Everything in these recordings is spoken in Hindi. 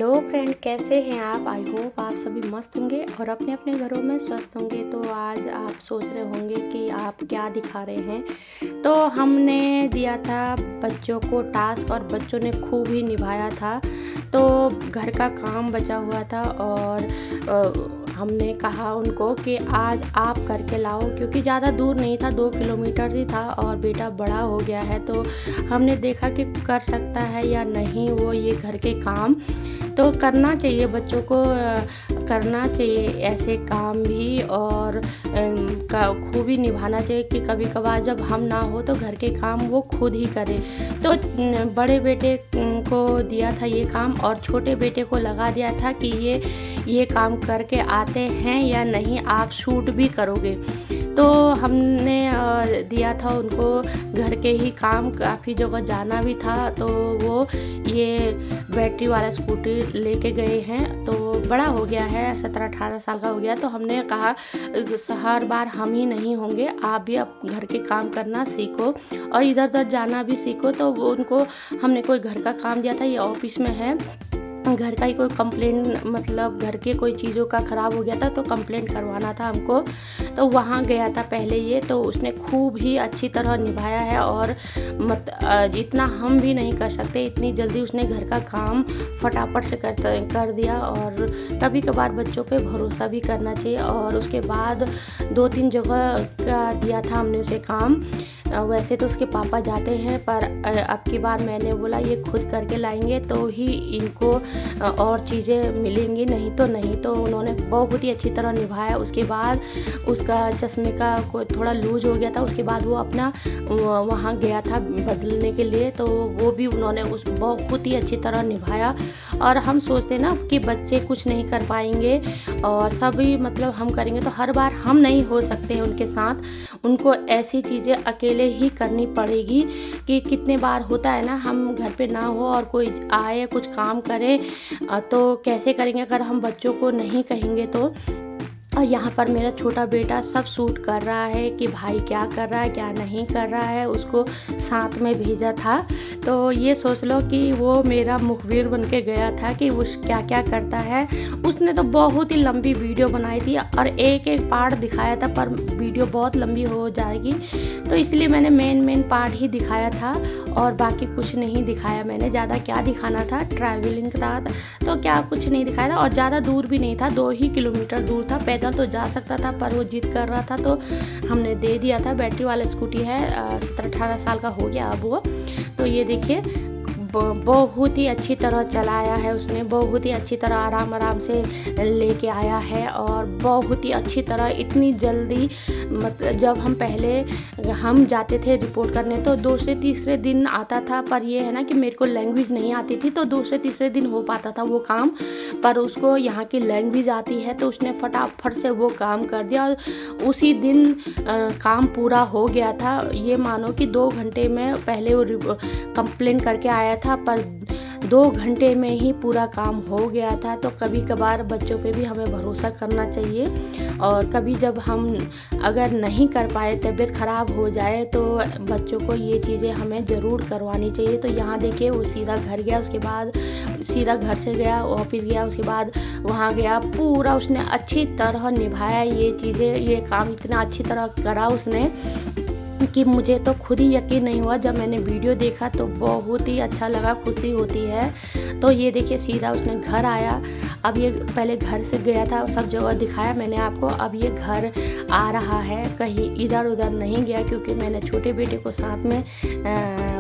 हेलो फ्रेंड, कैसे हैं आप। आई होप आप सभी मस्त होंगे और अपने अपने घरों में स्वस्थ होंगे। तो आज आप सोच रहे होंगे कि आप क्या दिखा रहे हैं। तो हमने दिया था बच्चों को टास्क और बच्चों ने खूब ही निभाया था। तो घर का काम बचा हुआ था और हमने कहा उनको कि आज आप करके लाओ, क्योंकि ज़्यादा दूर नहीं था, 2 किलोमीटर ही था और बेटा बड़ा हो गया है। तो हमने देखा कि कर सकता है या नहीं वो ये घर के काम। तो करना चाहिए, बच्चों को करना चाहिए ऐसे काम भी और खूबी निभाना चाहिए कि कभी कभार जब हम ना हो तो घर के काम वो खुद ही करे। तो बड़े बेटे को दिया था ये काम और छोटे बेटे को लगा दिया था कि ये काम करके आते हैं या नहीं, आप शूट भी करोगे। तो हमने दिया था उनको घर के ही काम, काफ़ी जगह जाना भी था। तो वो ये बैटरी वाला स्कूटी लेके गए हैं। तो बड़ा हो गया है, 17-18 साल का हो गया। तो हमने कहा हर बार हम ही नहीं होंगे, आप भी अब घर के काम करना सीखो और इधर उधर जाना भी सीखो। तो उनको हमने कोई घर का काम दिया था, ये ऑफिस में है, घर का ही कोई कंप्लेंट, मतलब घर के कोई चीज़ों का ख़राब हो गया था तो कंप्लेंट करवाना था हमको। तो वहाँ गया था पहले ये, तो उसने खूब ही अच्छी तरह निभाया है और जितना हम भी नहीं कर सकते इतनी जल्दी उसने घर का काम फटाफट से कर दिया। और कभी कभार बच्चों पे भरोसा भी करना चाहिए। और उसके बाद 2-3 जगह का दिया था हमने उसे काम। वैसे तो उसके पापा जाते हैं, पर अब की बार मैंने बोला ये खुद करके लाएंगे तो ही इनको और चीज़ें मिलेंगी, नहीं तो नहीं। तो उन्होंने बहुत ही अच्छी तरह निभाया। उसके बाद उसका चश्मे का कोई थोड़ा लूज हो गया था, उसके बाद वो अपना वहाँ गया था बदलने के लिए। तो वो भी उन्होंने उस बहुत ही अच्छी तरह निभाया। और हम सोचते ना कि बच्चे कुछ नहीं कर पाएंगे और सभी मतलब हम करेंगे, तो हर बार हम नहीं हो सकते हैं उनके साथ। उनको ऐसी चीज़ें अकेले ही करनी पड़ेगी कि कितने बार होता है ना, हम घर पे ना हो और कोई आए कुछ काम करे तो कैसे करेंगे अगर हम बच्चों को नहीं कहेंगे तो। और यहाँ पर मेरा छोटा बेटा सब शूट कर रहा है कि भाई क्या कर रहा है क्या नहीं कर रहा है, उसको साथ में भेजा था। तो ये सोच लो कि वो मेरा मुखबिर बन के गया था कि वो क्या क्या करता है। उसने तो बहुत ही लंबी वीडियो बनाई थी और एक एक पार्ट दिखाया था, पर वीडियो बहुत लंबी हो जाएगी तो इसलिए मैंने मेन पार्ट ही दिखाया था और बाकी कुछ नहीं दिखाया। मैंने ज़्यादा क्या दिखाना था, ट्रैवलिंग था तो क्या कुछ नहीं दिखाया था। और ज़्यादा दूर भी नहीं था, 2 ही किलोमीटर दूर था, पैदल तो जा सकता था, पर वो जिद कर रहा था तो हमने दे दिया था। बैटरी वाला स्कूटी है, 17-18 साल का हो गया अब वो। तो ये देखिए बहुत ही अच्छी तरह चलाया है उसने, बहुत ही अच्छी तरह आराम से लेके आया है और बहुत ही अच्छी तरह इतनी जल्दी। मतलब जब हम पहले हम जाते थे रिपोर्ट करने तो दूसरे तीसरे दिन आता था, पर ये है ना कि मेरे को लैंग्वेज नहीं आती थी तो दूसरे तीसरे दिन हो पाता था वो काम। पर उसको यहाँ की लैंग्वेज आती है तो उसने फटाफट से वो काम कर दिया और उसी दिन काम पूरा हो गया था। ये मानो कि 2 घंटे में, पहले वो कंप्लेन करके आया था पर 2 घंटे में ही पूरा काम हो गया था। तो कभी कभार बच्चों पे भी हमें भरोसा करना चाहिए और कभी जब हम अगर नहीं कर पाए, तबीयत ख़राब हो जाए तो बच्चों को ये चीज़ें हमें ज़रूर करवानी चाहिए। तो यहाँ देखिए वो सीधा घर गया, उसके बाद सीधा घर से गया ऑफिस गया, उसके बाद वहाँ गया, पूरा उसने अच्छी तरह निभाया ये चीज़ें, ये काम इतना अच्छी तरह करा उसने कि मुझे तो खुद ही यकीन नहीं हुआ। जब मैंने वीडियो देखा तो बहुत ही अच्छा लगा, खुशी होती है। तो ये देखिए सीधा उसने घर आया। अब ये पहले घर से गया था, सब जगह दिखाया मैंने आपको, अब ये घर आ रहा है, कहीं इधर उधर नहीं गया क्योंकि मैंने छोटे बेटे को साथ में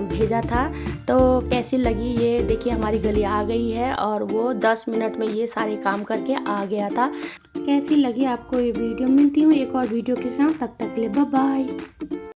भेजा था। तो कैसी लगी ये देखिए, हमारी गली आ गई है और वो 10 मिनट में ये सारे काम करके आ गया था। कैसी लगी आपको ये वीडियो। मिलती हूँ एक और वीडियो के साथ, तब तक के लिए बाय बाय।